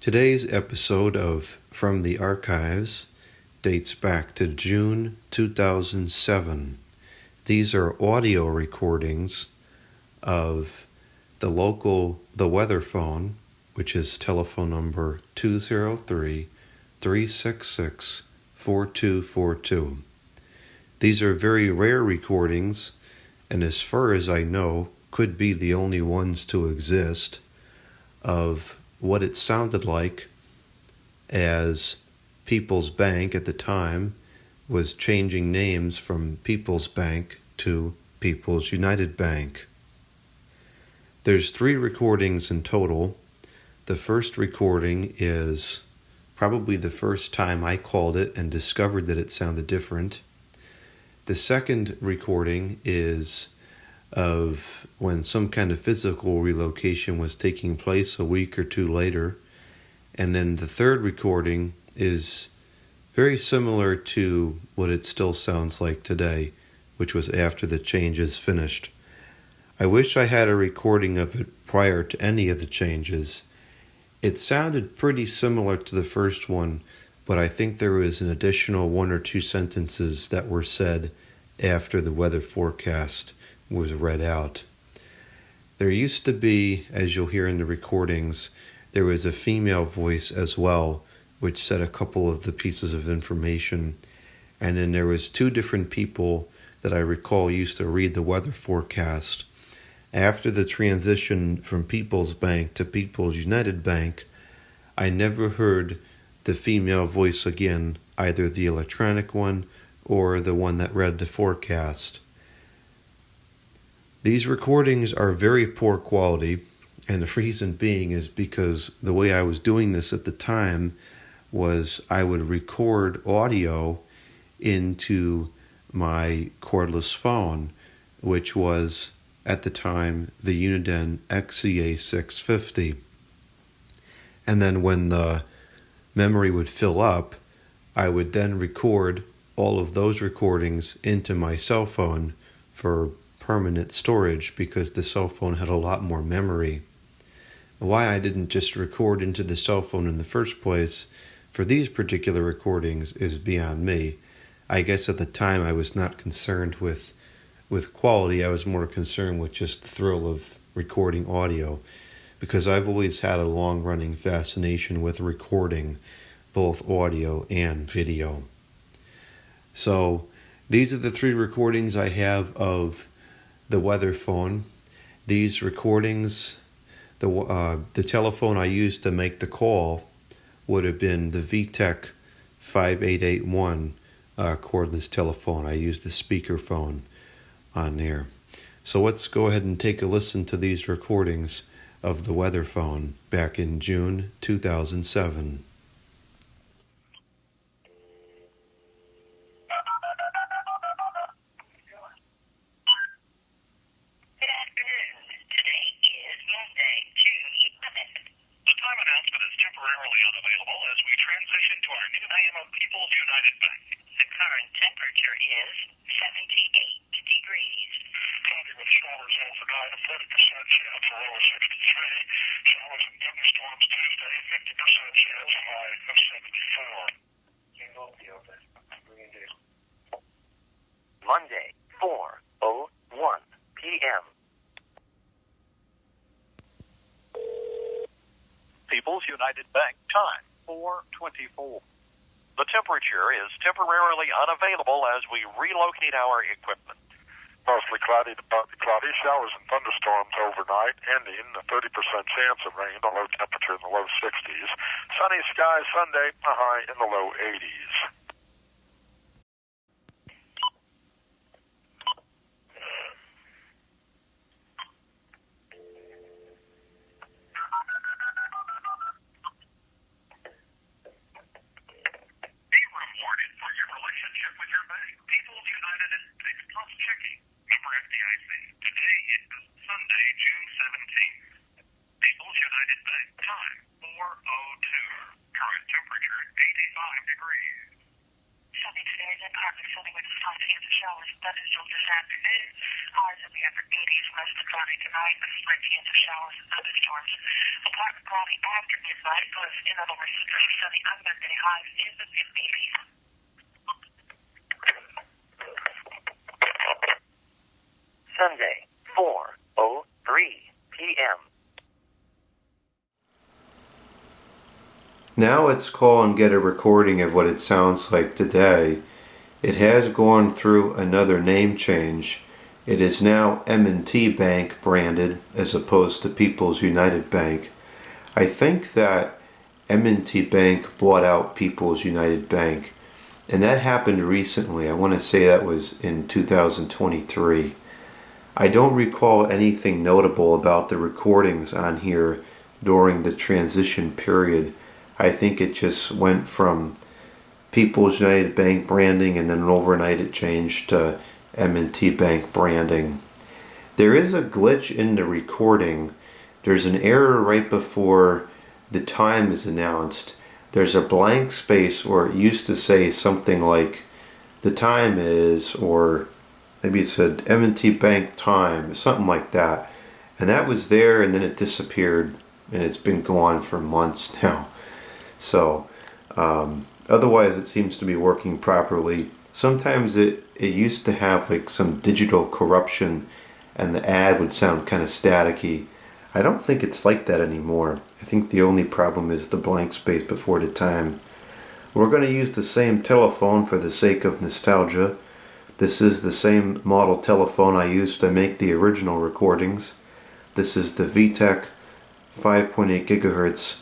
Today's episode of From the Archives dates back to June 2007. These are audio recordings of the weather phone, which is telephone number 203-366-4242. These are very rare recordings, and as far as I know, could be the only ones to exist, of what it sounded like as People's Bank at the time was changing names from People's Bank to People's United Bank. There's 3 recordings in total. The first recording is probably the first time I called it and discovered that it sounded different. The second recording is of when some kind of physical relocation was taking place a week or two later. And then the third recording is very similar to what it still sounds like today, which was after the changes finished. I wish I had a recording of it prior to any of the changes. It sounded pretty similar to the first one, but I think there was an additional 1 or 2 sentences that were said after the weather forecast was read out. There used to be, as you'll hear in the recordings, there was a female voice as well, which said a couple of the pieces of information. And then there was 2 different people that I recall used to read the weather forecast. After the transition from People's Bank to People's United Bank, I never heard the female voice again, either the electronic one or the one that read the forecast. These recordings are very poor quality, and the reason being is because the way I was doing this at the time was I would record audio into my cordless phone, which was, at the time, the Uniden XCA-650. And then when the memory would fill up, I would then record all of those recordings into my cell phone for permanent storage, because the cell phone had a lot more memory. Why I didn't just record into the cell phone in the first place for these particular recordings is beyond me. I guess at the time I was not concerned with quality. I was more concerned with just the thrill of recording audio, because I've always had a long-running fascination with recording both audio and video. So these are the 3 recordings I have of the weather phone. These recordings, the telephone I used to make the call would have been the Vtech 5881 cordless telephone. I used the speakerphone on there. So let's go ahead and take a listen to these recordings of the weather phone back in June 2007. Temporarily unavailable as we transition to our new name of People's United Bank. The current temperature is 78 degrees. Cloudy with showers overnight, a 40% chance, a low of 63. Showers and thunderstorms Tuesday, 50% chance, high of 74. Monday, 4:01 p.m. People's United Bank time, 4:24. The temperature is temporarily unavailable as we relocate our equipment. Mostly cloudy to partly cloudy, showers and thunderstorms overnight, ending a 30% chance of rain, a low temperature in the low 60s. Sunny skies Sunday, a high in the low 80s. Sunday, June 17th. People's United Bank time, 4:02. Current temperature, 85 degrees. Sunny today, then partly sunny with some chance of showers thunderstorms this afternoon. Highs in the upper 80s, mostly cloudy tonight with slight chance of showers and thunderstorms. Partly cloudy after midnight, plus in other words, pretty sunny under the highs in the mid-80s. Sunday, 4:03 p.m. Now let's call and get a recording of what it sounds like today. It has gone through another name change. It is now M&T Bank branded as opposed to People's United Bank. I think that M&T Bank bought out People's United Bank, and that happened recently. I want to say that was in 2023. I don't recall anything notable about the recordings on here during the transition period. I think it just went from People's United Bank branding, and then overnight it changed to M&T Bank branding. There is a glitch in the recording. There's an error right before the time is announced. There's a blank space where it used to say something like the time is, or maybe it said M&T Bank time, something like that. And that was there, and then it disappeared, and it's been gone for months now. So otherwise it seems to be working properly. Sometimes it used to have like some digital corruption, and the ad would sound kind of staticky. I don't think it's like that anymore. I think the only problem is the blank space before the time. We're going to use the same telephone for the sake of nostalgia. This is the same model telephone I used to make the original recordings. This is the Vtech 5.8 gigahertz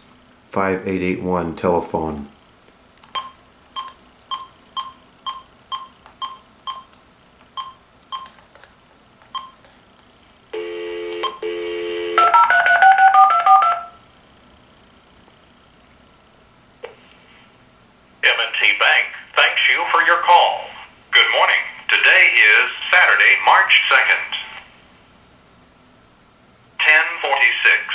5881 telephone. M&T Bank thanks you for your call. Good morning. Today is Saturday, March 2nd. 10:46.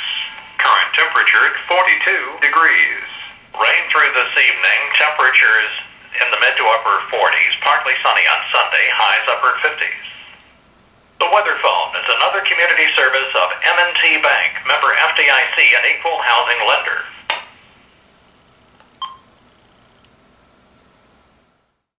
Current temperature at 42 degrees. Rain through this evening. Temperatures in the mid to upper 40s. Partly sunny on Sunday. Highs upper 50s. The weather phone is another community service of M&T Bank, member FDIC, and equal housing lender.